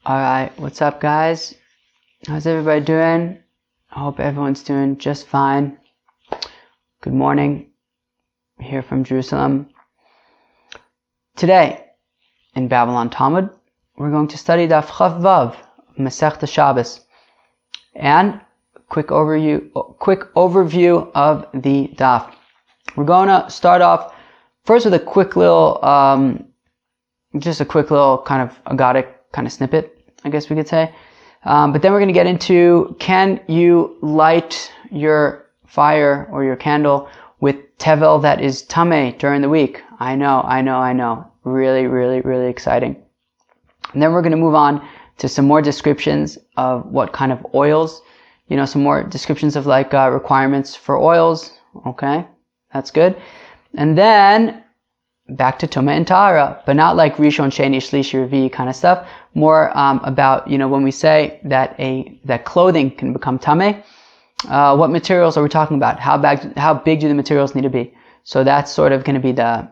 Alright, what's up guys? How's everybody doing? I hope everyone's doing just fine. Good morning. Here from Jerusalem. Today, in Babylon Talmud, we're going to study Daf Chav Vav, Masechta Shabbis. And quick overview of the Daf. We're going to start off first with a quick little kind of agadic kind of snippet, I guess we could say. But then we're going to get into, can you light your fire or your candle with tevel that is tamei during the week? I know. Really exciting. And then we're going to move on to some more descriptions of what kind of oils, some more descriptions of requirements for oils. Okay, that's good. And then back to Tumah and Tahara, but not like Rishon, Sheni, Shlishi, Revi kind of stuff. More about, when we say that that clothing can become tamei, what materials are we talking about? How big do the materials need to be? So that's sort of going to be the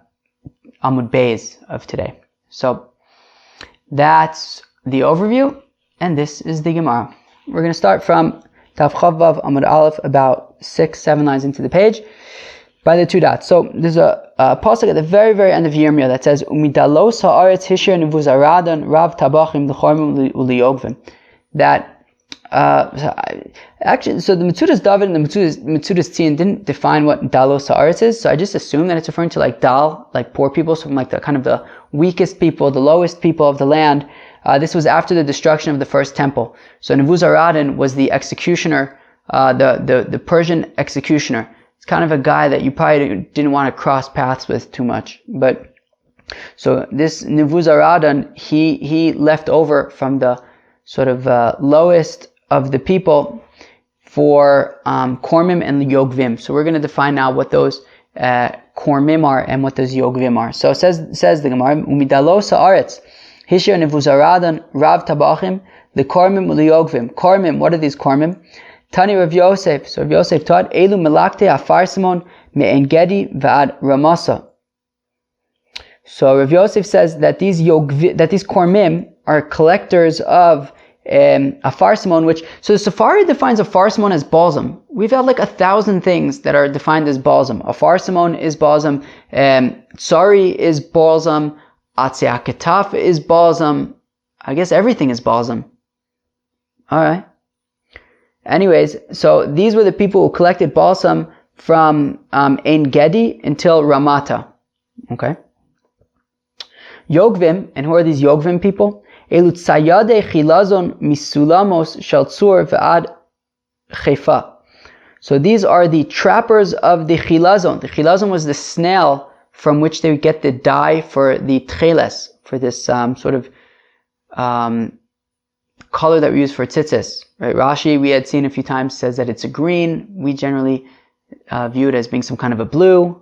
Amud Beis of today. So that's the overview, and this is the Gemara. We're going to start from Daf Chav Vav Amud Aleph, about 6-7 lines into the page, by the two dots. So there's a pasuk at the very, very end of Yirmiyah that says, "Umidalos haaretz hishir nevuzaradan rav tabachim l'chormim u'liyogvim." That so the Metzudas David and the Metzudas Tzion didn't define what dalos haaretz is. So I just assume that it's referring to dal, poor people, so from the kind of the weakest people, the lowest people of the land. This was after the destruction of the first temple. So Nebuzaradan was the executioner, the Persian executioner. It's kind of a guy that you probably didn't want to cross paths with too much. But so this Nebuzaradan, he left over from the sort of lowest of the people for kormim and yogvim. So we're going to define now what those kormim are and what those yogvim are. So it says the Gemara, "Umidalos haaretz hishir Nebuzaradan rav tabachim the kormim u'liyogvim." Kormim, what are these kormim? Tani Rav Yosef. So Rav Yosef taught, "Elu melakte afarsimon me'en gedi v'ad ramasa." So Rav Yosef says that these kormim are collectors of afarsimon, which, so the Safari defines afarsimon as balsam. We've had 1,000 things that are defined as balsam. Afarsimon is balsam, tsari is balsam, atziaketaf is balsam. I guess everything is balsam. Alright. Anyways, so these were the people who collected balsam from Ein Gedi until Ramata. Okay. Yogvim, and who are these Yogvim people? Elu tzayade chilazon misulamos shaltzur ve'ad chefa. So these are the trappers of the chilazon. The chilazon was the snail from which they would get the dye for the tcheles, for this sort of color that we use for tzitzis. Right? Rashi, we had seen a few times, says that it's a green. We generally view it as being some kind of a blue,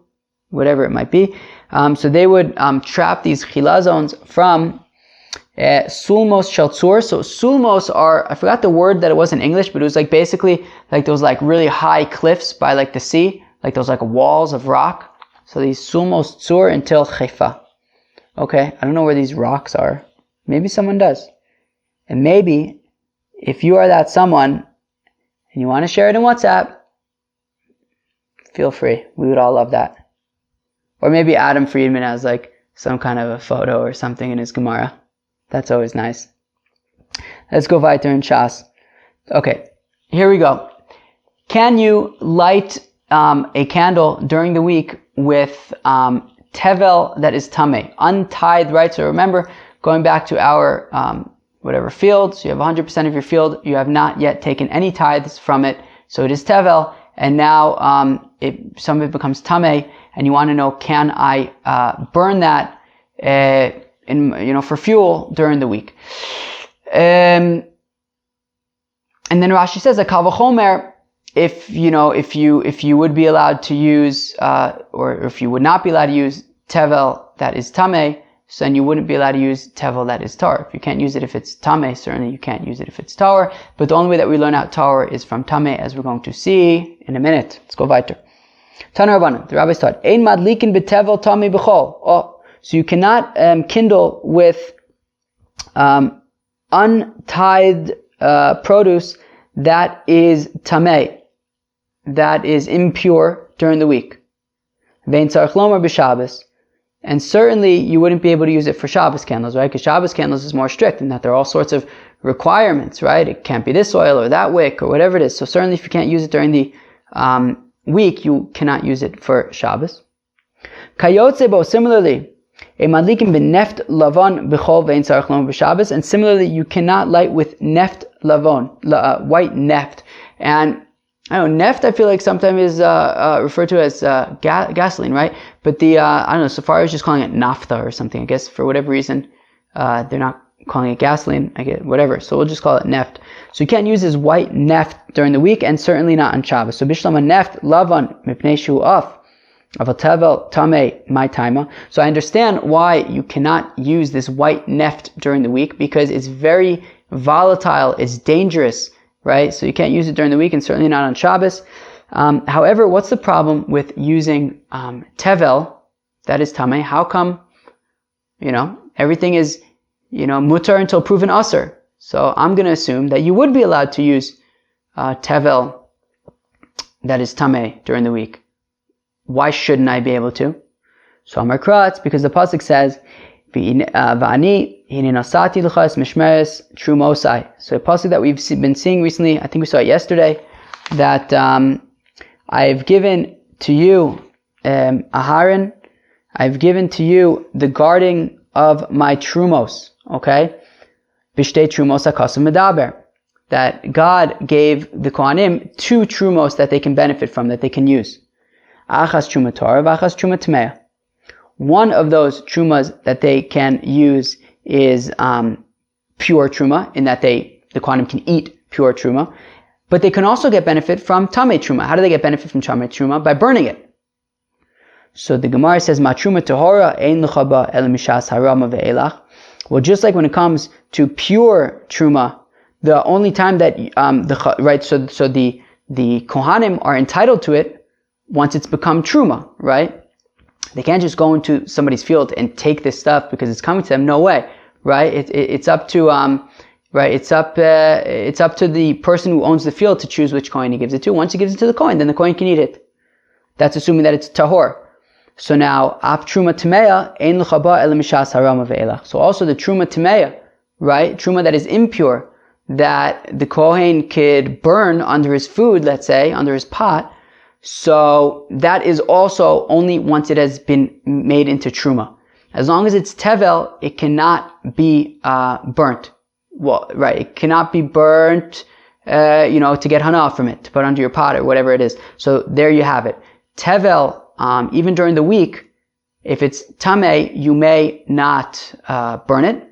whatever it might be. So they would trap these chilazons from sulmos shaltzur. So sulmos are, I forgot the word that it was in English, but it was basically those really high cliffs by the sea, those walls of rock. So these sulmos tzur until chefa. Okay, I don't know where these rocks are. Maybe someone does. And maybe, if you are that someone, and you want to share it in WhatsApp, feel free. We would all love that. Or maybe Adam Friedman has some kind of a photo or something in his Gemara. That's always nice. Let's go weiter in Shas. Okay, here we go. Can you light a candle during the week with tevel that is tamei, untithed, right? So remember, going back to our whatever field, so you have 100% of your field, you have not yet taken any tithes from it, so it is tevel, and now some of it becomes tamei, and you want to know, can I burn that for fuel during the week? And then Rashi says, kal v'chomer, if you would be allowed to use, or if you would not be allowed to use tevel that is tamei, so then you wouldn't be allowed to use tevel that is tar. If you can't use it if it's tamei, certainly you can't use it if it's tar. But the only way that we learn out tar is from tamei, as we're going to see in a minute. Let's go weiter. Tana Rabbanan, the rabbis taught, Ein madlikin betevel tamei b'chol. Oh, so you cannot kindle with untithed produce that is tamei, that is impure during the week. Vein tzarich lomar b'Shabbos. And certainly you wouldn't be able to use it for Shabbos candles, right? Because Shabbos candles is more strict in that there are all sorts of requirements, right? It can't be this oil or that wick or whatever it is. So certainly if you can't use it during the week, you cannot use it for Shabbos. Kayotzebo, similarly, madlikin b'neft lavon b'chol vein tzarich lomar b'Shabbos. And similarly, you cannot light with neft lavon, white neft. And I don't know, neft I feel like sometimes is referred to as gasoline, right? But I don't know, Safari is just calling it naphtha or something. I guess for whatever reason, they're not calling it gasoline. I get whatever. So we'll just call it neft. So you can't use this white neft during the week and certainly not on Shabbos. So bishlama neft lavan mipnei shu af avatevel tamei my taima. So I understand why you cannot use this white neft during the week because it's very volatile, it's dangerous. Right? So you can't use it during the week and certainly not on Shabbos. However, what's the problem with using tevel, that is tamei? How come, everything is, mutar until proven asur? So I'm going to assume that you would be allowed to use tevel, that is tamei, during the week. Why shouldn't I be able to? So Amar Kratz, because the pasuk says, V'ani hine nasati l'chas mishmeres trumosai. So a pasuk that we've been seeing recently, I think we saw it yesterday, that I've given to you Aharon, I've given to you the guarding of my trumos. Okay, b'shtei trumos hakasim medaber. That God gave the Kohanim 2 trumos that they can benefit from, that they can use. Achas truma Torah, v'achas truma tamei. One of those trumas that they can use is pure truma, in that the Kohanim can eat pure truma, but they can also get benefit from tamei truma. How do they get benefit from tamei truma? By burning it. So the Gemara says, "Ma truma tahora ein l'chaba el mishas harama ve'elach." Well, just like when it comes to pure truma, the only time that the Kohanim are entitled to it once it's become truma, right? They can't just go into somebody's field and take this stuff because it's coming to them. No way, right? It's up to It's up to the person who owns the field to choose which coin he gives it to. Once he gives it to the coin, then the coin can eat it. That's assuming that it's tahor. So now, ap truma tameya ein l'chaba el mishas harama ve'elach. So also the truma tameya, right? Truma that is impure, that the kohen could burn under his food, let's say, under his pot. So that is also only once it has been made into truma. As long as it's tevel, it cannot be burnt. Well, right, it cannot be burnt, to get hana from it, to put under your pot or whatever it is. So there you have it. Tevel, even during the week, if it's tamei, you may not burn it.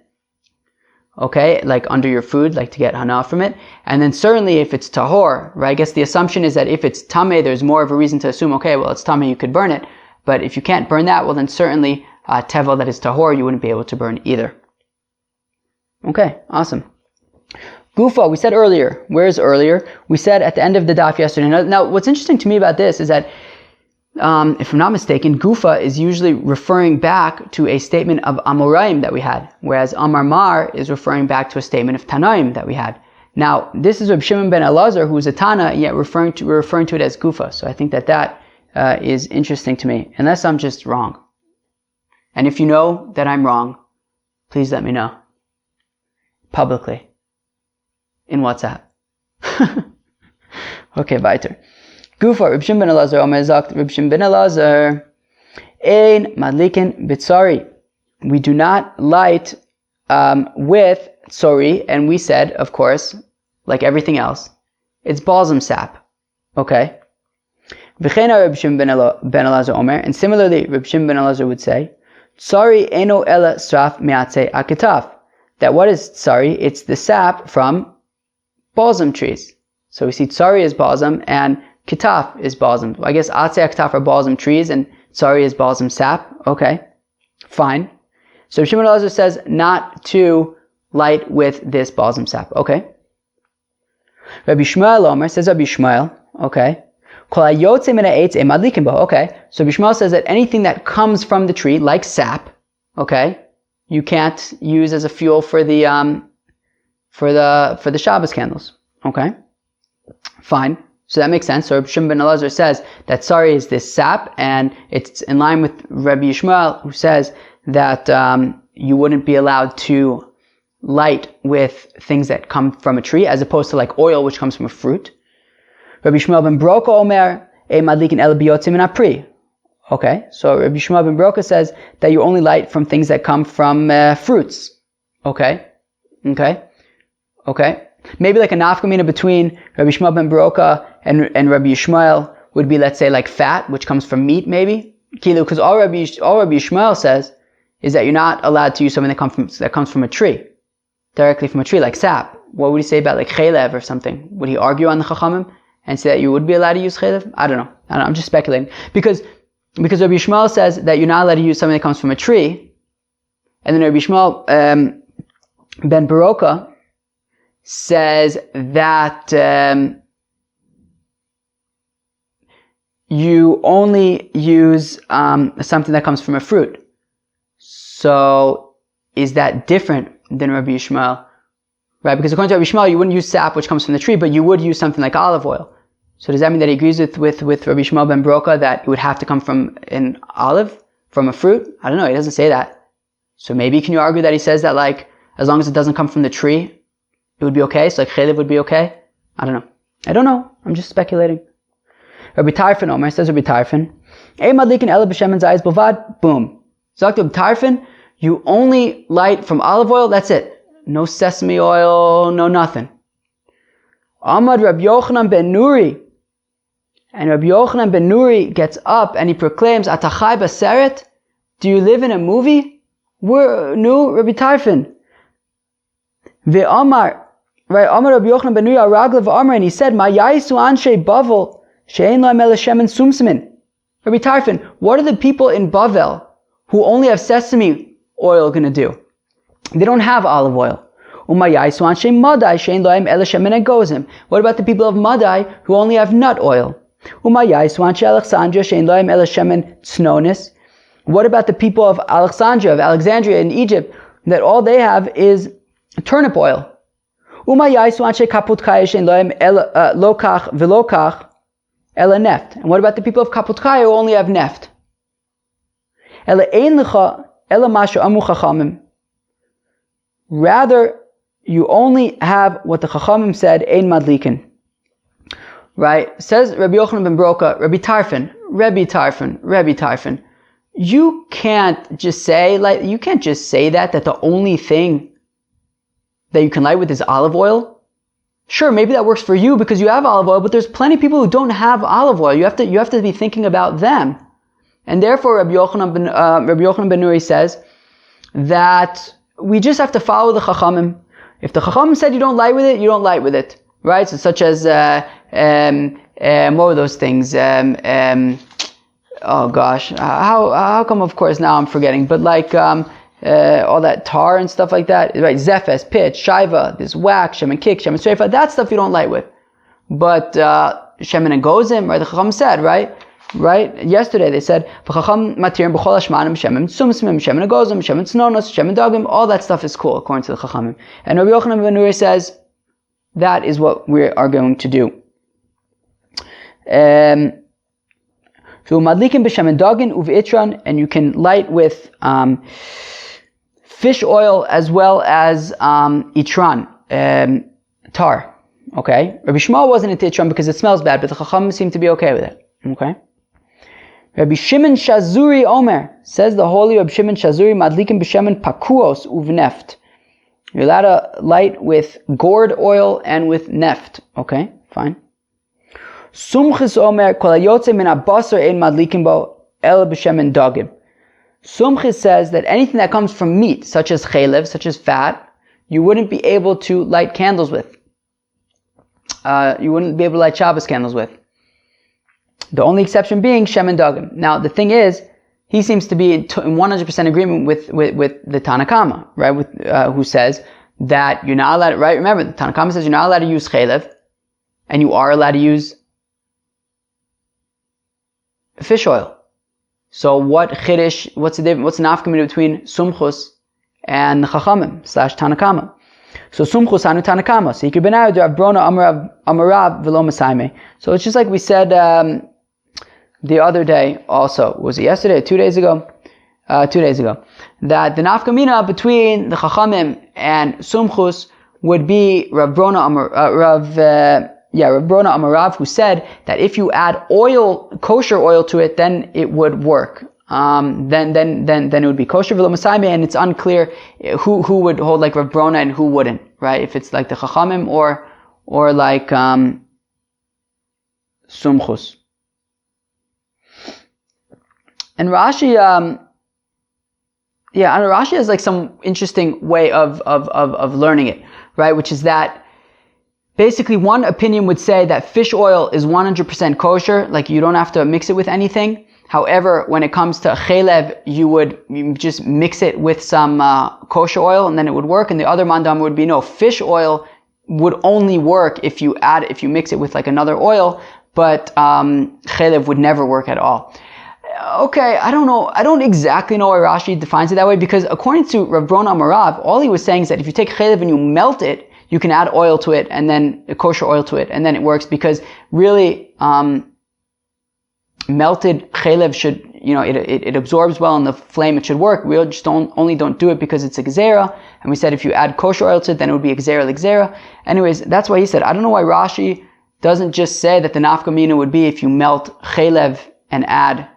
Okay, like under your food, like to get hana from it. And then certainly if it's tahor, right, I guess the assumption is that if it's tamei, there's more of a reason to assume, okay, well, it's tamei, you could burn it. But if you can't burn that, well, then certainly tevel that is tahor, you wouldn't be able to burn either. Okay, awesome. Gufa, we said earlier. Where's earlier? We said at the end of the daf yesterday. Now, what's interesting to me about this is that, if I'm not mistaken, Gufa is usually referring back to a statement of Amoraim that we had, whereas Amar Mar is referring back to a statement of Tanaim that we had. Now, this is Reb Shimon ben Elazar, who is a Tana, yet we're referring to it as Gufa. So I think that is interesting to me, unless I'm just wrong. And if you know that I'm wrong, please let me know. Publicly. In WhatsApp. Okay, weiter. Gufa, Reb Shimon ben Elazar, Omer sagt, Reb Shimon ben Elazar, Ein madlikin bitzari. We do not light with tsori, and we said, of course, like everything else, it's balsam sap. Okay? V'chena Reb Shimon ben Elazar Omer, and similarly, Reb Shimon ben Elazar would say, Tsari eno ela sraf me'atzei aketaf. That what is tsari? It's the sap from balsam trees. So we see tsari is balsam and kitaf is balsam. I guess atzei and kitaf are balsam trees and tsari is balsam sap. Okay, fine. So Shimon Elazar says not to light with this balsam sap. Okay. Rabbi Shmuel Omer says Rabbi Shmuel. Okay. Okay. So Rabbi Shmuel says that anything that comes from the tree, like sap, okay, you can't use as a fuel for the for the Shabbos candles. Okay, fine. So that makes sense. So Rabbi Shimon ben Elazar says that sari is this sap, and it's in line with Rabbi Yishmael, who says that you wouldn't be allowed to light with things that come from a tree, as opposed to like oil, which comes from a fruit. Rabbi Shmuel ben Broka Omer, E madlikin el biyotzim min apri. Okay, so Rabbi Shmuel ben Broka says that you only light from things that come from fruits. Okay. Maybe like a nafkamina between Rabbi Shmuel ben Broka and Rabbi Yishmael would be, let's say, like fat, which comes from meat, maybe. Because all Rabbi Yishmael says is that you're not allowed to use something that comes from a tree, directly from a tree, like sap. What would he say about like chaylev or something? Would he argue on the chachamim and say that you would be allowed to use chaylev? I don't know. I'm just speculating. Because Rabbi Yishmael says that you're not allowed to use something that comes from a tree, and then Rabbi Yishmael ben Baroka says that you only use something that comes from a fruit. So is that different than Rabbi Yishmael? Right? Because according to Rabbi Yishmael, you wouldn't use sap, which comes from the tree, but you would use something like olive oil. So does that mean that he agrees with Rabbi Yishmael ben Broka that it would have to come from an olive, from a fruit? I don't know. He doesn't say that. So maybe can you argue that he says that like as long as it doesn't come from the tree, it would be okay? So like chaylev would be okay? I don't know. I'm just speculating. Rabbi Tarfon Omer, says Rabbi Tarfon, Ei madlikin ela b'shemen zayis b'vad, boom. Zakt Rabbi Tarfon, you only light from olive oil, that's it. No sesame oil, no nothing. Amad Rabbi Yochanan ben Nuri, and Rabbi Yochanan ben Nuri gets up and he proclaims, Atachai baseret, do you live in a movie? No, Rabbi Tarfon. Ve'amar, right, Amar Rabbi Yochanan ben Nuri al-Ragla v'amar, and he said, Ma yayisu anshe Bavel, she'ein lo'em ele shemen sumsimin. Rabbi Tarfon, what are the people in Bavel who only have sesame oil going to do? They don't have olive oil. What about the people of Madai who only have nut oil? What about the people of Alexandria in Egypt, that all they have is turnip oil? And what about the people of Kaputkaya who only have neft? Rather, you only have what the Chachamim said, Ein Madlikin. Right? Says Rabbi Yochanan ben Broka, Rabbi Tarfon, you can't just say that the only thing that you can light with is olive oil. Sure, maybe that works for you because you have olive oil, but there's plenty of people who don't have olive oil. You have to be thinking about them. And therefore, Rabbi Yochanan ben Nuri says that we just have to follow the Chachamim. If the Chachamim said you don't light with it, you don't light with it. Right? So such as, what were those things? Oh gosh. How come, of course, now I'm forgetting, but like, all that tar and stuff like that, right? Zephes, pitch, shiva, this wax, shemen kik, shemen sreifa, that stuff you don't light with. But, shemen and gozim, right? The Chacham said, right? Yesterday they said, "V'chacham matirim b'chol hashmanim shemen sumsmim, shemen agozim, shemen tznonos, shemen dagim." All that stuff is cool according to the Chachamim. And Rabbi Yochanan ben Nuri says that is what we are going to do. So madlikim b'shemen dagin uv'itran, and you can light with fish oil as well as itran, tar. Okay. Rabbi Shmuel wasn't into itran because it smells bad, but the Chachamim seem to be okay with it. Okay. Rabbi Shimon Shazuri Omer, says the holy Rabbi Shimon Shazuri, madlikim b'shemen pakuos uvneft. You're allowed to light with gourd oil and with neft. Okay, fine. Sumchis Omer, kol hayotze min habasar ein madlikim bo el b'shemen dagim. Sumchis says that anything that comes from meat, such as chaylev, such as fat, you wouldn't be able to light candles with. You wouldn't be able to light Shabbos candles with. The only exception being shemen dagim. Now, the thing is, he seems to be in 100% agreement with the Tanna Kama, right? Who says that you're not allowed, right? Remember, the Tanna Kama says you're not allowed to use chaylev, and you are allowed to use fish oil. So what's the difference? What's the nafkamina between Sumchus and Chachamim / Tanna Kama? So sumchus anu tanakama. So ikir benayu de Rav amarav v'lo masaime. So it's just like we said the other day also. Was it yesterday or 2 days ago? 2 days ago. That the nafkamina between the chachamim and sumchus would be Rav Amarav, who said that if you add oil, kosher oil to it, then it would work. Then it would be kosher v'lo masaime, and it's unclear who would hold like Rav Brona and who wouldn't, right? If it's like the chachamim or like sumchus. And Rashi, Rashi has like some interesting way of learning it, right? Which is that basically one opinion would say that fish oil is 100% kosher, like you don't have to mix it with anything. However, when it comes to chelev, you just mix it with some kosher oil and then it would work. And the other mandam would be no, fish oil would only work if you mix it with like another oil, but chelev would never work at all. Okay, I don't know. I don't exactly know why Rashi defines it that way, because according to Rav Brona Amarav, all he was saying is that if you take chelev and you melt it, you can add oil to it and then kosher oil to it, and then it works, because really melted chelev should, it absorbs well in the flame, it should work. We just don't do it because it's a gezerah, and we said if you add kosher oil to it, then it would be a gezerah. Anyways, that's why he said, I don't know why Rashi doesn't just say that the nafkamina would be if you melt chelev and add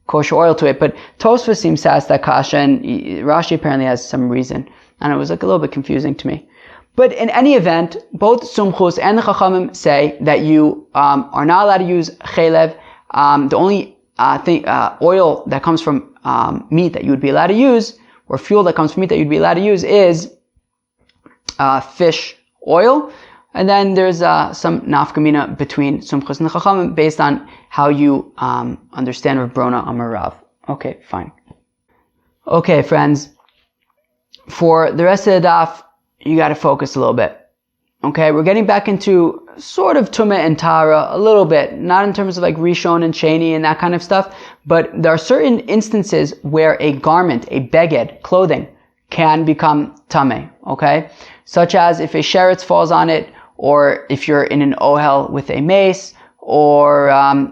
kosher oil to it, but Tosfos seems to ask that kasha, and Rashi apparently has some reason, and it was like a little bit confusing to me. But in any event, both Sumchus and the Chachamim say that you are not allowed to use chelev. The only oil that comes from meat that you would be allowed to use, or fuel that comes from meat that you'd be allowed to use, is fish oil. And then there's some nafkamina between Sumchus and the Chachamim based on how you understand Rav Brona Amarav. Okay, fine. Okay, friends. For the rest of the daf, you got to focus a little bit. Okay, we're getting back into sort of Tumah and Tara a little bit, not in terms of like Rishon and Sheni and that kind of stuff, but there are certain instances where a garment, a beged, clothing, can become tamei. Okay, such as if a sheretz falls on it, or if you're in an ohel with a mace, or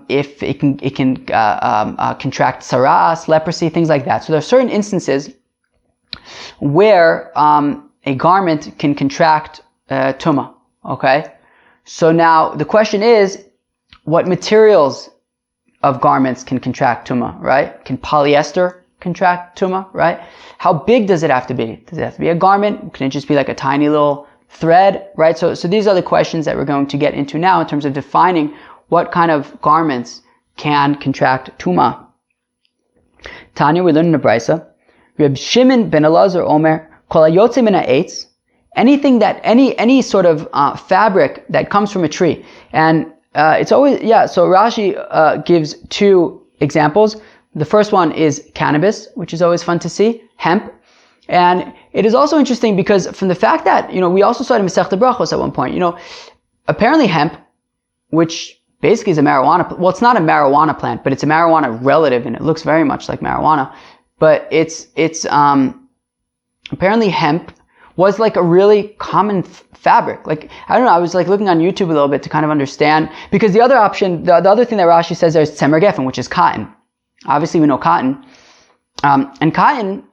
if it can contract saras, leprosy, things like that. So there are certain instances where a garment can contract tumah. Okay, so now the question is, what materials of garments can contract tumah? Right? Can polyester contract tumah? Right? How big does it have to be? Does it have to be a garment? Can it just be like a tiny little thread? Right? So these are the questions that we're going to get into now in terms of defining what kind of garments can contract tumah. Tanya, we learned in the Brisa, Reb Shimon ben Elazar Omer, Kol hayotze min ha'etz, anything that, any sort of fabric that comes from a tree. And it's always, so Rashi gives two examples. The first one is cannabis, which is always fun to see, hemp. And it is also interesting because from the fact that, we also saw it in Masechta Brachos at one point, apparently hemp, which basically is a marijuana, well, it's not a marijuana plant, but it's a marijuana relative, and it looks very much like marijuana. But it's apparently hemp was like a really common fabric. Like, I don't know, I was like looking on YouTube a little bit to kind of understand, because the other option, the other thing that Rashi says there is tzemer gefen, which is cotton. Obviously we know cotton. And cotton,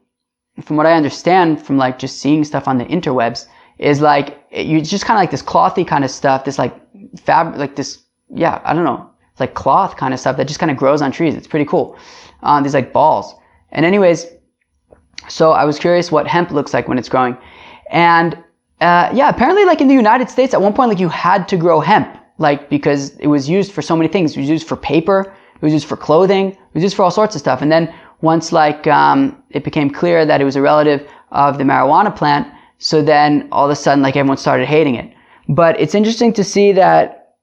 from what I understand from like just seeing stuff on the interwebs, is like, you just kind of like this clothy kind of stuff, this like fabric, like this, I don't know, it's like cloth kind of stuff that just kind of grows on trees. It's pretty cool. These like balls. And anyways, so I was curious what hemp looks like when it's growing. And apparently like in the United States at one point, like you had to grow hemp, like because it was used for so many things. It was used for paper, it was used for clothing, it was used for all sorts of stuff. And then once like it became clear that it was a relative of the marijuana plant, so then all of a sudden like everyone started hating it. But it's interesting to see that,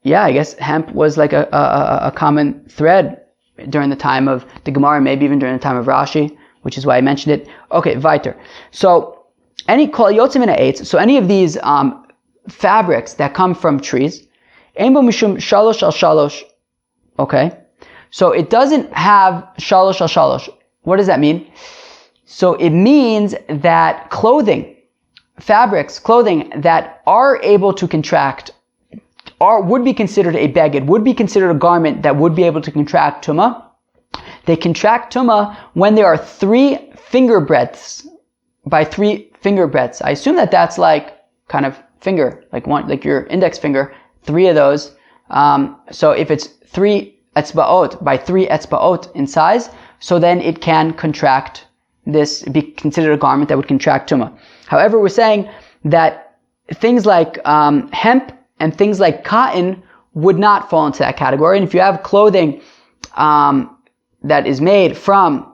I guess hemp was like a common thread during the time of the Gemara, maybe even during the time of Rashi, which is why I mentioned it. Okay, weiter. So any kol yotzim min ha'etz, so any of these fabrics that come from trees, ein bo mishum shalosh al shalosh. Okay, so it doesn't have shalosh al shalosh. What does that mean? So it means that clothing fabrics, clothing that are able to contract, would be considered a beged, would be considered a garment that would be able to contract tumah. They contract tumah when there are 3 finger breadths by 3 finger breadths. I assume that that's like kind of finger, like your index finger, 3 of those. So if it's 3 etzbaot by 3 etzbaot in size, so then it can contract be considered a garment that would contract tumah. However, we're saying that things like hemp and things like cotton would not fall into that category. And if you have clothing that is made from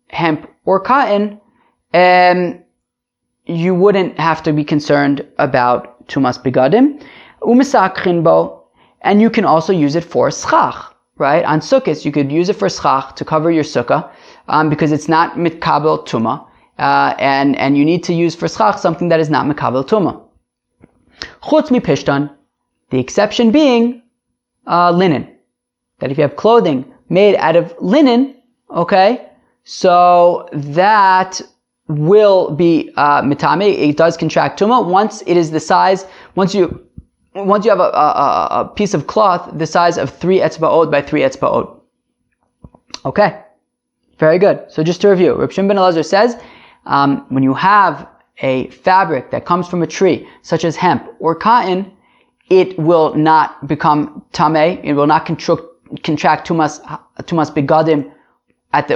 hemp or cotton, you wouldn't have to be concerned about tumas begadim. Umisakrin bo, and you can also use it for schach, right? On sukkahs, you could use it for schach to cover your sukkah, because it's not mitkabel tuma, and you need to use for schach something that is not mitkabel tuma. Chutz mi pishtan, the exception being linen. That if you have clothing made out of linen, okay, so that will be mitame. It does contract tuma once it is the size. Once you have a piece of cloth the size of 3 etzbaot by 3 etzbaot. Okay, very good. So just to review, Reb Shimon ben Elazar says when you have a fabric that comes from a tree, such as hemp or cotton, it will not become tamei. It will not contract tumas begadim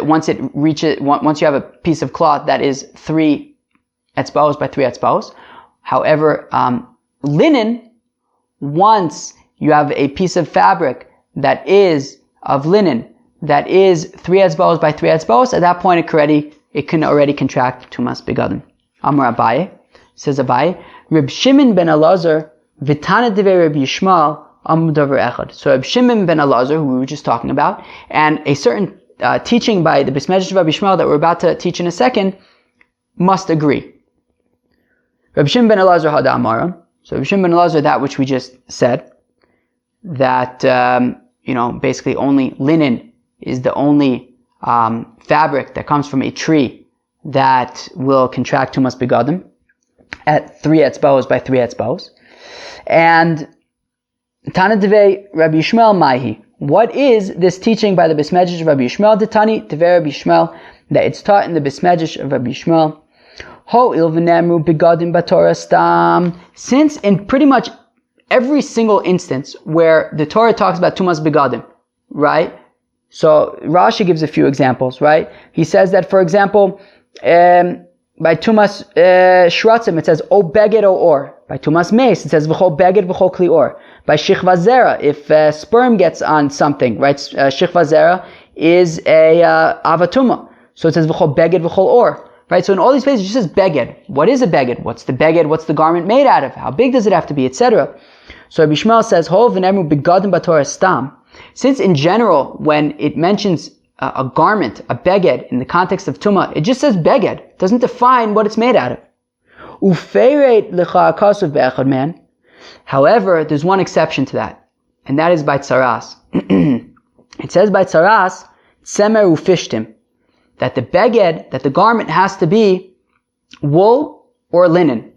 once you have a piece of cloth that is 3 etzbaos by 3 etzbaos. However, linen, once you have a piece of fabric that is of linen that is 3 etzbaos by 3 etzbaos, at that point it can already contract tumas begadim. Amar Abaye, says Abaye, Reb Shimon ben Elazar v'tana devei Reb Yishmael amud davar echad. So Reb Shimon ben Elazar, who we were just talking about, and a certain teaching by the Beis Medrash of Reb Yishmael that we're about to teach in a second, must agree. Reb Shimon ben Elazar hada amara. So Reb Shimon ben Elazar, that which we just said, that basically only linen is the only fabric that comes from a tree that will contract tumas begadim at 3 etzbaos by 3 etzbaos. And Tana Devei Rabbi Yishmael Maihi. What is this teaching by the Beis Medrash of Rabbi Yishmael? The Tani Devei Rabbi Yishmael, that it's taught in the Beis Medrash of Rabbi Yishmael. Ho il v'nemru begadim b'Torah stam. Since in pretty much every single instance where the Torah talks about tumas begadim, right? So Rashi gives a few examples, right? He says that, for example, by tumas shratzim it says o beged o or. By tumas meis it says v'chol beged v'chol kli or. By shichva zera, if sperm gets on something, right? Shichva zera is a avatuma, so it says v'chol beged v'chol or. Right, so in all these places it just says beged. What is a beged? What's the beged? What's the garment made out of? How big does it have to be, etc.? So Rabbi Yishmael says, "Ho v'nemru begadim b'Torah stam." Since in general, when it mentions a garment, a beged, in the context of tumah, it just says beged. It doesn't define what it's made out of. Ufeiret lecha akasav be'echad man. However, there's one exception to that, and that is by tsaras. It says by tsaras, tsemer ufishtim, that the beged, that the garment has to be wool or linen.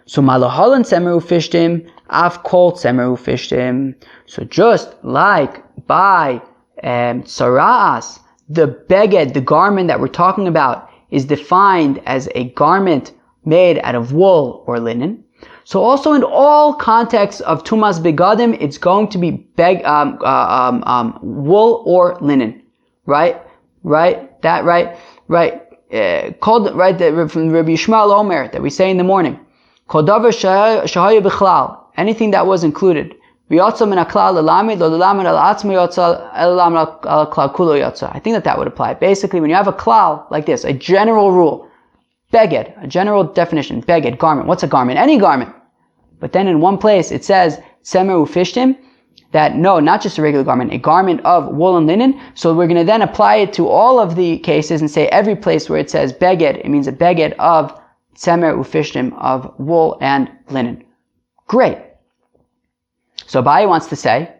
So malahalan tsemer ufishtim, af kol tsemer ufishtim. So just like by tsaras, the beged, the garment that we're talking about, is defined as a garment made out of wool or linen. So also in all contexts of tumas begadim, it's going to be wool or linen, right? Right? That right? Called right from Rabbi Yishmael Omer that we say in the morning. Kol davar shahaya b'chlal, anything that was included. V'yotza min haklal l'lamid lo l'lamid al atzma yotza el l'lamid al klal kulo yotza. I think that would apply. Basically, when you have a klal like this, a general rule, beged, a general definition, beged, garment. What's a garment? Any garment. But then in one place it says tsemer ufishtim, that no, not just a regular garment, a garment of wool and linen. So we're going to then apply it to all of the cases and say every place where it says beged, it means a beged of tsemer ufishtim, of wool and linen. Great. So Abaye wants to say,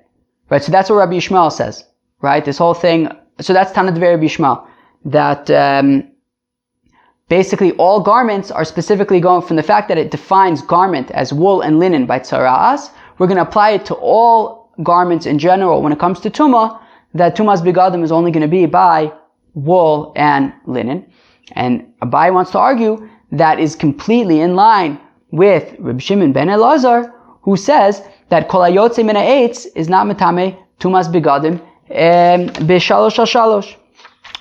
right, so that's what Rabbi Yishmael says, right? This whole thing, so that's Tana Devei Rabbi Yishmael, that basically all garments are specifically going from the fact that it defines garment as wool and linen by tzara'as. We're going to apply it to all garments in general when it comes to tumah, that tumas begadim is only going to be by wool and linen. And Abai wants to argue that is completely in line with Reb Shimon ben Elazar, who says that kol hayotze min ha'etz is not metame tumas begadim b'shalosh al shalosh,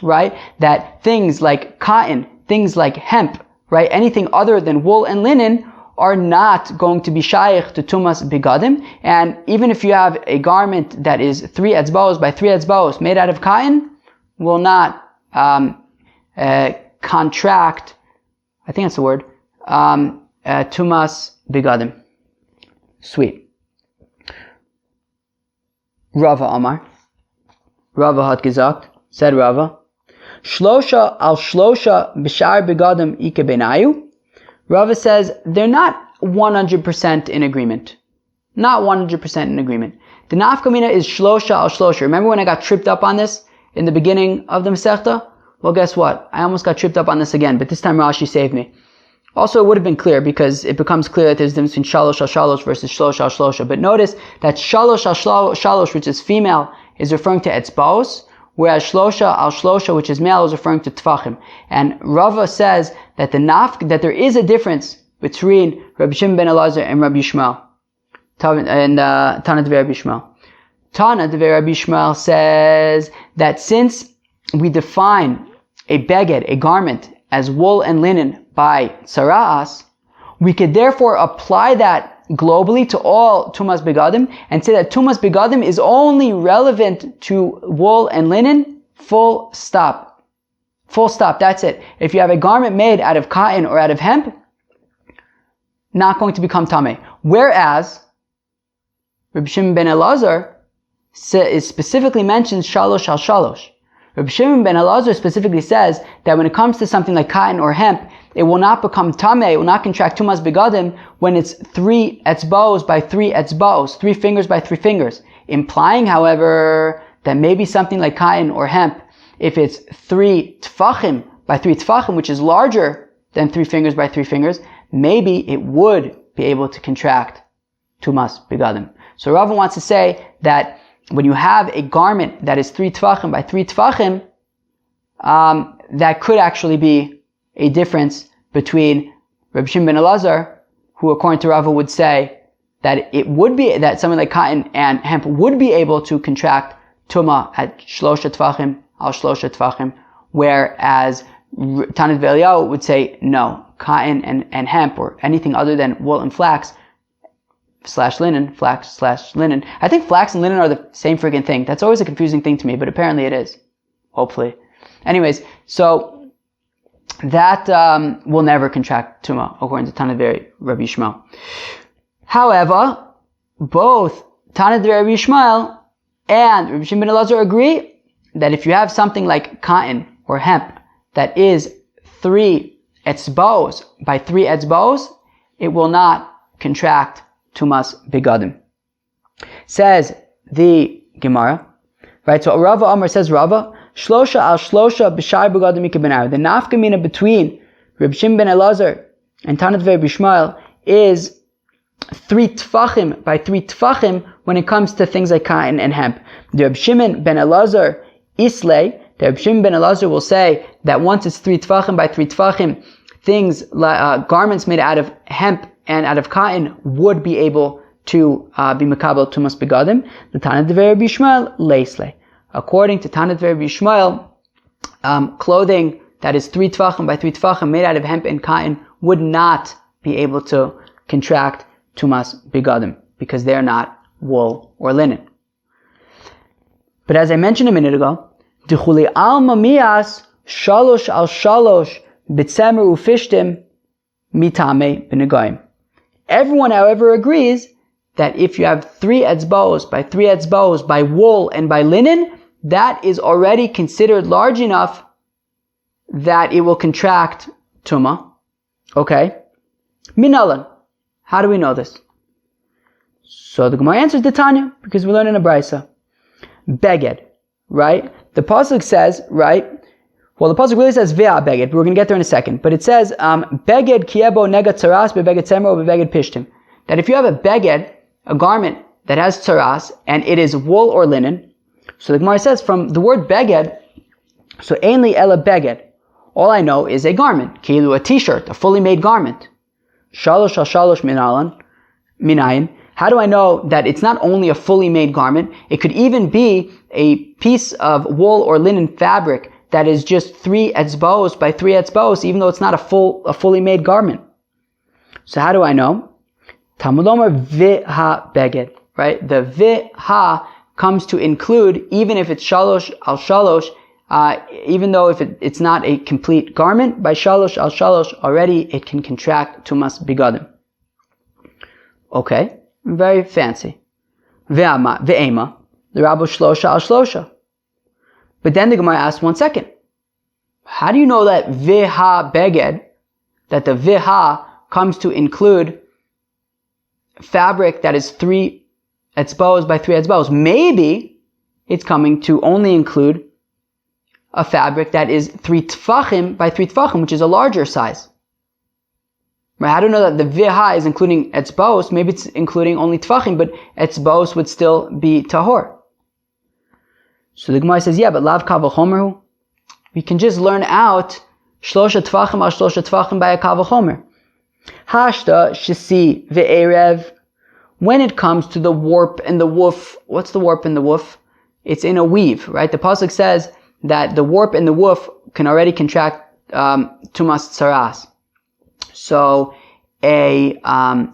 right? That things like cotton, things like hemp, right? Anything other than wool and linen are not going to be shaykh to tumas begadim. And even if you have a garment that is 3 etzbaos by 3 etzbaos made out of cotton, will not contract, I think that's the word, tumas begadim. Sweet. Rava Amar. Rava hat gesagt, said Rava, Shlosha al shlosha b'shar begadim ike benayu. Rava says they're not 100% in agreement. Not 100% in agreement. The nafkamina is shlosha al shlosha. Remember when I got tripped up on this in the beginning of the Masechta? Well, guess what? I almost got tripped up on this again, but this time Rashi saved me. Also, it would have been clear because it becomes clear that there's a difference between shalosh al shalosh versus shlosh al shlosha. But notice that shalosh al shalosh, which is female, is referring to etzbaos, whereas shlosha al shlosha, which is male, is referring to tfachim. And Rava says that that there is a difference between Rabbi Shimon ben Elazar and Rabbi Yishmael. And Tana Devei Rabbi Yishmael. Tana Devei Rabbi Yishmael says that since we define a beged, a garment, as wool and linen by tzara'as, we could therefore apply that globally to all tumas begadim and say that tumas begadim is only relevant to wool and linen, full stop. Full stop, that's it. If you have a garment made out of cotton or out of hemp, not going to become tamei. Whereas, Rabbi Shimon ben Elazar is specifically mentions shalosh al shalosh. Rabbi Shimon ben Elazar specifically says that when it comes to something like cotton or hemp, it will not become tamei, it will not contract tumas begadim when it's 3 etzbaos by 3 etzbaos, 3 fingers by 3 fingers. Implying, however, that maybe something like cotton or hemp, if it's 3 tfachim by 3 tfachim, which is larger than 3 fingers by 3 fingers, maybe it would be able to contract tumas begadim. So Rava wants to say that when you have a garment that is 3 tfachim by 3 tfachim, that could actually be a difference between Rabbi Shimon ben Elazar, who according to Rava would say that it would be, that something like cotton and hemp would be able to contract tumah at shlosha tfachim al shlosha tfachim, whereas Tana Devei Eliyahu would say no, cotton and hemp or anything other than wool and flax / linen, flax / linen. I think flax and linen are the same friggin' thing. That's always a confusing thing to me, but apparently it is. Hopefully. Anyways, so that will never contract tumah, according to Tana Devei Rabbi Yishmael. However, both Tana Devei Rabbi Yishmael and Rabbi Shimon ben Elazar agree that if you have something like cotton or hemp that is 3 etzbaos by 3 etzbaos, it will not contract tumas begadim. Says the Gemara, right? So Rava Amar says Rava, Shlosha al shlosha b'shar begadim ike benayu. The nafkamina between Reb Shimon ben Elazar and Tana Devei Rabbi Yishmael is 3 tfachim by 3 tfachim when it comes to things like cotton and hemp. The Reb Shimon ben Elazar islay, the Reb Shimon ben Elazar will say that once it's 3 tfachim by 3 tfachim, things like garments made out of hemp and out of cotton would be able to be makabel tumas begadim. The Tana Devei Rabbi Yishmael leislay. According to Tana Devei Rabbi Yishmael, clothing that is 3 tfachim by 3 tfachim made out of hemp and cotton would not be able to contract tumas begadim because they're not wool or linen. But as I mentioned a minute ago, D'chuli alma mias shalosh al shalosh b'tzemer ufishtim mitame b'negoyim. Everyone, however, agrees that if you have 3 etzbaos by 3 etzbaos by wool and by linen, that is already considered large enough that it will contract tumah. Okay? Minalan. How do we know this? So the Gemara answers the Tanya, because we learn in a Brisa. Beged, right? The pasuk says, right? Well, the pasuk really says ve'a beged, but we're going to get there in a second. But it says beged kiebo nega tzaras bebeged semro bebeged pishtim. That if you have a beged, a garment that has tzaras, and it is wool or linen, so the Gemara says from the word beged, so ainli ela beged, all I know is a garment, kilu a t-shirt, a fully made garment. Shalosh al shalosh minayin. How do I know that it's not only a fully made garment? It could even be a piece of wool or linen fabric that is just 3 etzbos by 3 etzbos, even though it's not a fully made garment. So how do I know? Talmud Omer viha beged, right? The viha comes to include, even if it's shalosh al shalosh, even though if it's not a complete garment, by shalosh al shalosh already it can contract tumas bigadim. Okay, very fancy. Ve'ema, the Rabbu shlosha al shlosha. But then the Gemara asks, 1 second. How do you know that viha beged, that the viha comes to include fabric that is 3 etzbos by 3 etzbos? Maybe it's coming to only include a fabric that is 3 tfachim by 3 tfachim, which is a larger size. Right? How do you know that the viha is including etzbos? Maybe it's including only tfachim, but etzbos would still be tahor. So the Gemara says, yeah, but lav kal v'chomer, we can just learn out shlosha tfachim al shlosha tfachim by a kal v'chomer. Hashta shesi ve'erev. When it comes to the warp and the woof, what's the warp and the woof? It's in a weave, right? The pasuk says that the warp and the woof can already contract tumas tsaras. So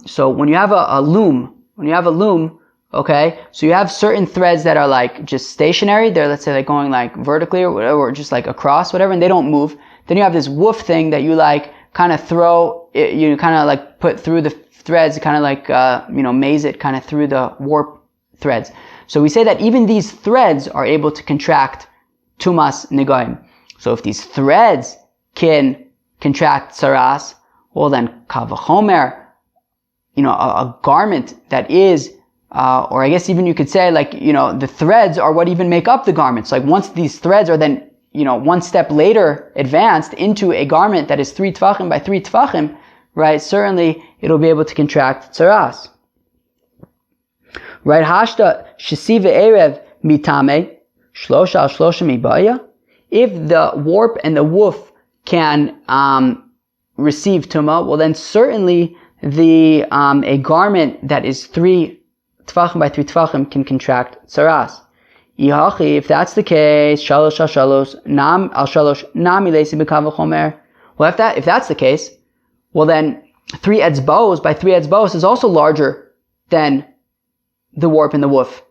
so when you have a loom, okay, so you have certain threads that are like just stationary. They're, let's say, like going like vertically or whatever, or just like across, whatever, and they don't move. Then you have this woof thing that you like kind of throw, you kind of like put through the threads, kind of like, maze it kind of through the warp threads. So we say that even these threads are able to contract tumas negoim. So if these threads can contract saras, well then kal v'chomer, a garment that is, or I guess even you could say like, the threads are what even make up the garments. Like once these threads are then, one step later advanced into a garment that is 3 tfachim by 3 tfachim, right, certainly it'll be able to contract tsaras. Right, hashta shesi ve'erev mitame shlosha al shlosha mibaya. If the warp and the woof can receive tuma, well then certainly a garment that is 3 tfachim by 3 tfachim can contract tsaras. If that's the case, shalosh al shalosh nam al shalosh nami leisi b'kav v'chomer. Well, if that's the case, well then 3 etzbos by 3 etzbos is also larger than the warp and the woof.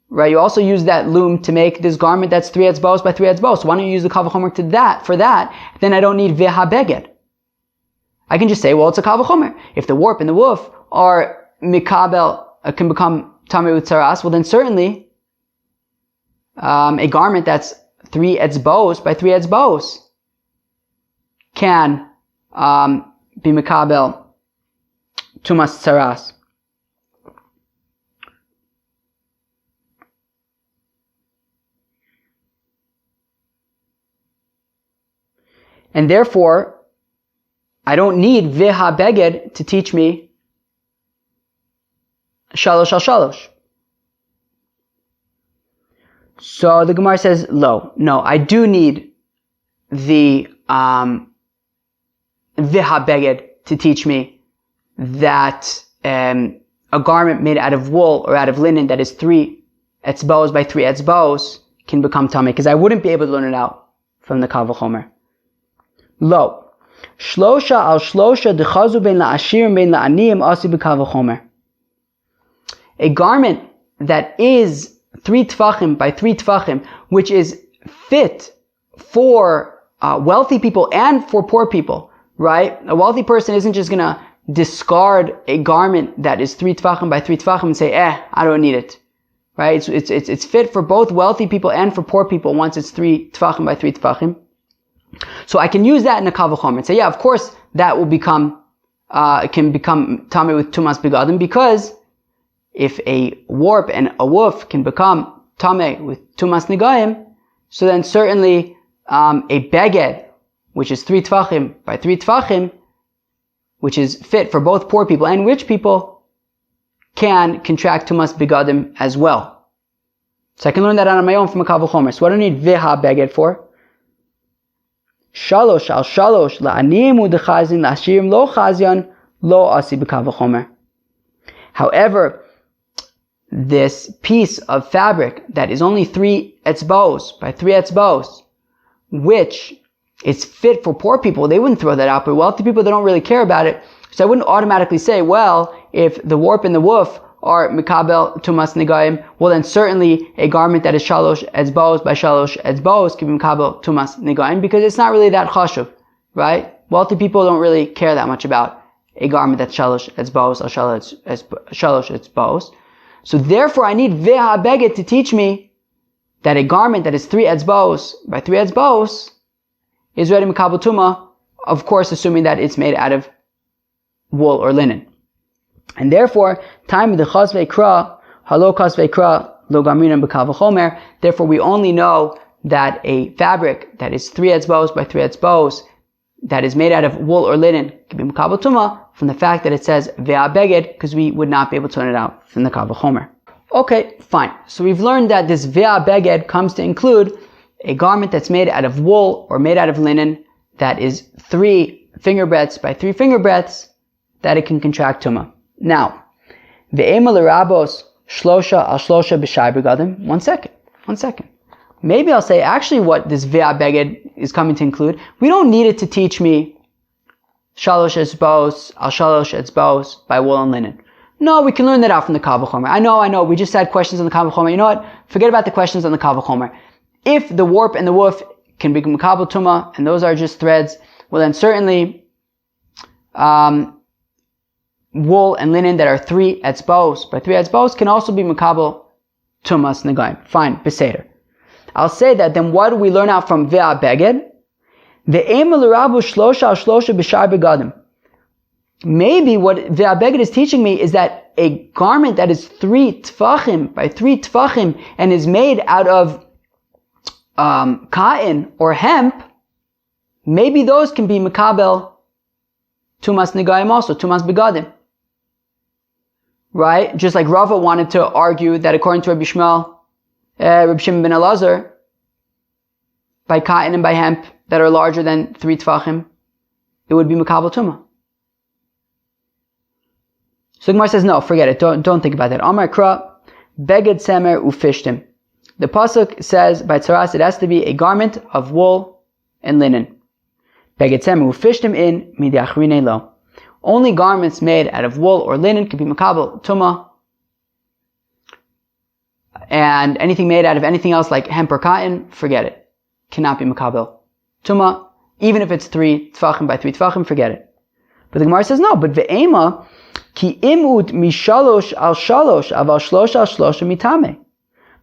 Right? You also use that loom to make this garment that's 3 etzbos by 3 etzbos. So why don't you use the kal v'chomer for that? Then I don't need viha beged. I can just say, well, it's a kal v'chomer. If the warp and the woof are mikabel, can become tamei with tsaras, well then certainly a garment that's 3 etzbos by 3 etzbos can be mikabel tumas tsaras. And therefore, I don't need viha beged to teach me shalosh al shalosh. So the Gemara says, no, I do need the viha beged to teach me that a garment made out of wool or out of linen that is 3 etzbos by 3 etzbos can become tamei, because I wouldn't be able to learn it out from the kal v'chomer. Shlosha al shlosha dechazu bein la'ashirim bein la'aniyim asi b'kal v'chomer. A garment that is 3 tfachim by 3 tfachim, which is fit for wealthy people and for poor people, right? A wealthy person isn't just gonna discard a garment that is 3 tfachim by 3 tfachim and say, I don't need it, right? It's fit for both wealthy people and for poor people once it's 3 tfachim by 3 tfachim. So I can use that in a kal v'chomer and say, yeah, of course that will become, can become tamei with tumas begadim, because if a warp and a woof can become tamei with tumas negayim, so then certainly a beged, which is 3 tfachim by 3 tfachim, which is fit for both poor people and rich people, can contract tumas begadim as well. So I can learn that on my own from a kal v'chomer. So what do I need viha beged for? Shalosh al shalosh la'animu dechazin la'ashirim lo chazyan lo asi b'kal v'chomer. However, this piece of fabric that is only 3 etzbos by 3 etzbos, which is fit for poor people, they wouldn't throw that out, but wealthy people, they don't really care about it. So I wouldn't automatically say, well, if the warp and the woof are mikabel tumas negaim, well then certainly a garment that is shalosh etzbos by shalosh etzbos can be mikabel tumas negaim, because it's not really that chashuv, right? Wealthy people don't really care that much about a garment that's shalosh etzbos or shalosh etzbos. So therefore I need veha beged to teach me that a garment that is 3 etzbos by 3 etzbos is ready mikabel tuma, of course assuming that it's made out of wool or linen. And therefore, time of the chas ve'kra, halo kas ve'kra, lo gamrinan b'kal v'chomer. Therefore, we only know that a fabric that is 3 etzbos by 3 etzbos, that is made out of wool or linen, can be mikabel tuma from the fact that it says ve'a beged, because we would not be able to learn it out from the kal v'chomer. Okay, fine. So we've learned that this ve'a beged comes to include a garment that's made out of wool or made out of linen that is 3 finger breadths by 3 finger breadths, that it can contract tuma. Now, ve'ema l'rabos shlosha al shlosha b'shai begadim. One second. Maybe I'll say actually what this ve'a beged is coming to include, we don't need it to teach me shalosh etzbos al shalosh etzbos by wool and linen. No, we can learn that out from the kal v'chomer. I know. We just had questions on the kal v'chomer. You know what? Forget about the questions on the kal v'chomer. If the warp and the woof can be mikabel tuma, and those are just threads, well then certainly wool and linen that are 3 etzbos by 3 etzbos can also be mikabel tumas negaim. Fine, beseder. I'll say that then what do we learn out from ve'a beged? Ve'ema l'rabu shlosha al shlosha b'shai begadim. Maybe what ve'a beged is teaching me is that a garment that is 3 tfachim by 3 tfachim and is made out of cotton or hemp, maybe those can be mikabel tumas negaim also, tumas begadim. Right? Just like Rava wanted to argue that according to Rabbi Shmuel, Rabbi Shimon ben Elazar, by cotton and by hemp that are larger than 3 tfachim, it would be mikabel tuma. So Gemara says, no, forget it. Don't think about that. Amar Kra, beged semer ufishtim. The pasuk says by tzaras it has to be a garment of wool and linen. Beged semer ufishtim in midiachrine lo. Only garments made out of wool or linen can be makabel tuma, and anything made out of anything else like hemp or cotton, forget it. Cannot be makabel tuma, even if it's 3 tfachim by 3 tfachim, forget it. But the Gemara says no, but ve'ema ki imut mishalosh al shalosh aval shlosh al shlosh mitame.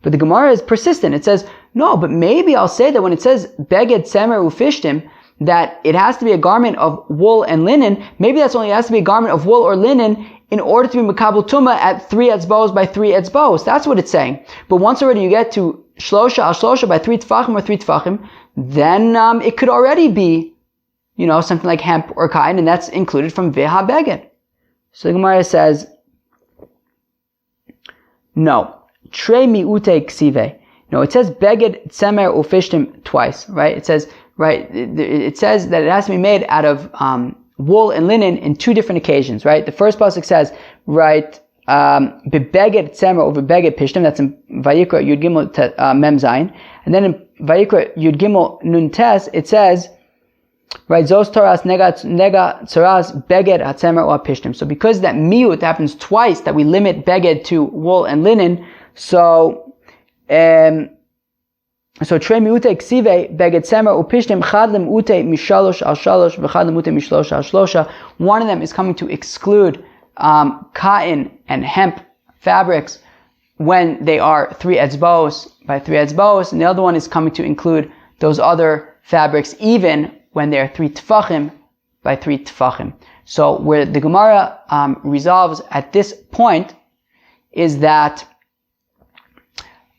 But the Gemara is persistent. It says no, but maybe I'll say that when it says beged semer ufishtim, that it has to be a garment of wool and linen, maybe that's only has to be a garment of wool or linen in order to be makabel tuma at 3 etzbos by 3 etzbos. That's what it's saying. But once already you get to shlosha al shlosha by 3 tfachim or 3 tfachim, then it could already be, something like hemp or cotton, and that's included from veha beged. So the Gemara says, no. Trei mi'ute ksive. No, it says beged tsemer ufishtim twice, right? It says that it has to be made out of wool and linen in 2 different occasions, right? The first pasuk says, right, bebeged tsemer over beged pishtim, that's in Vayikra Yud Gimel Mem Zayin, and then in Vayikra Yud Gimel Nun Tes, it says, right, zos toras nega tzoras beged hatzemer or pishtim. So because that miut happens twice, that we limit beged to wool and linen, so trei miute ksive beged semer upishtim chad lemute mishalosh al shalosh v'chad lemute mishlosh al shlosha. One of them is coming to exclude cotton and hemp fabrics when they are 3 etzbos by 3 etzbos, and the other one is coming to include those other fabrics even when they are 3 tfachim by 3 tfachim. So where the Gemara resolves at this point is that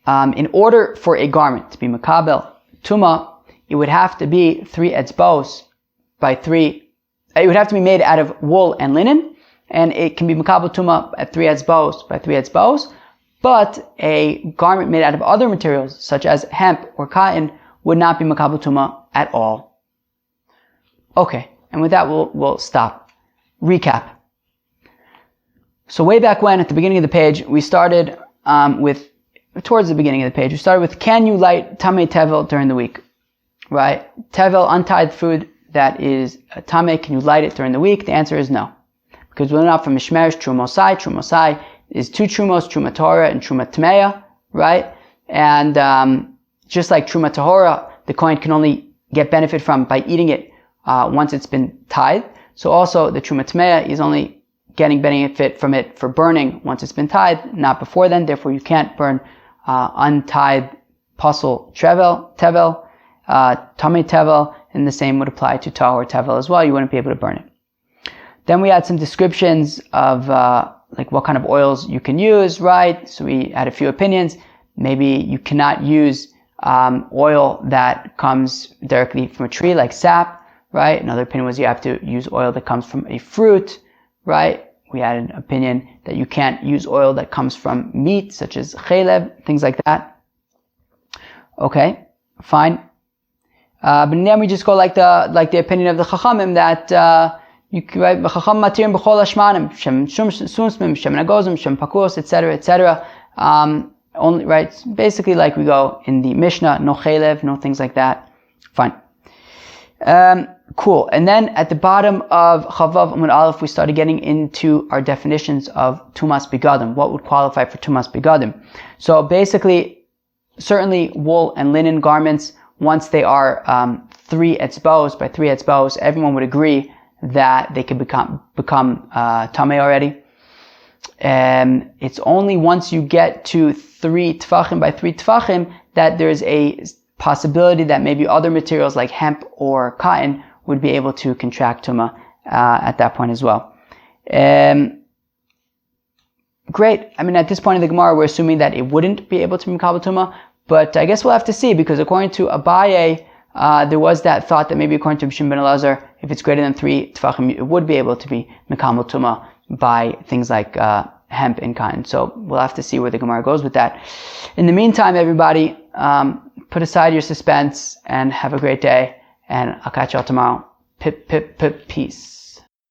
in order for a garment to be makabel tuma, it would have to be 3 etzbos by 3. It would have to be made out of wool and linen, and it can be makabel tumah at 3 etzbos by 3 etzbos. But a garment made out of other materials, such as hemp or cotton, would not be makabel tumah at all. Okay, and with that we'll stop. Recap. So way back when, at the beginning of the page, we started towards the beginning of the page, we started with, can you light tamei tevel during the week? Right? Tevel, untied food that is tamei, can you light it during the week? The answer is no. Because we're not from Mishmeres, Trumosai. Trumosai is 2 trumos, Truma Torah and Truma Tamei, right? And just like Truma Tahora, the coin can only get benefit from by eating it once it's been tied. So also the Truma Tamei is only getting benefit from it for burning once it's been tied, not before then. Therefore, you can't burn untied pasul tevel, tamei tevel, and the same would apply to tahor tevel as well. You wouldn't be able to burn it. Then we had some descriptions of like what kind of oils you can use, right? So we had a few opinions. Maybe you cannot use oil that comes directly from a tree, like sap, right? Another opinion was you have to use oil that comes from a fruit, right? We had an opinion that you can't use oil that comes from meat, such as chalev, things like that. Okay, fine. But then we just go like the opinion of the Chachamim that you right, Chacham matirim b'chol hashmanim, shem sumsmim, shem nagozim, shem pakus, etc., etc. Only right, basically like we go in the Mishnah, no chalev, no things like that. Fine. Cool. And then at the bottom of Chavav Amud Aleph, we started getting into our definitions of Tumas Begadim. What would qualify for Tumas Begadim? So basically, certainly wool and linen garments, once they are 3 etzbos by 3 etzbos, everyone would agree that they can become tamei already. It's only once you get to 3 tfachim by 3 tfachim that there's a possibility that maybe other materials like hemp or cotton would be able to contract tumah at that point as well. Great. I mean, at this point in the Gemara, we're assuming that it wouldn't be able to be makabel tumah, but I guess we'll have to see, because according to Abaye, there was that thought that maybe according to B'Shim ben Elazar, if it's greater than 3 tefachim, it would be able to be makabel tumah by things like hemp and cotton. So we'll have to see where the Gemara goes with that. In the meantime, everybody, put aside your suspense and have a great day. And I'll catch y'all tomorrow. Peace.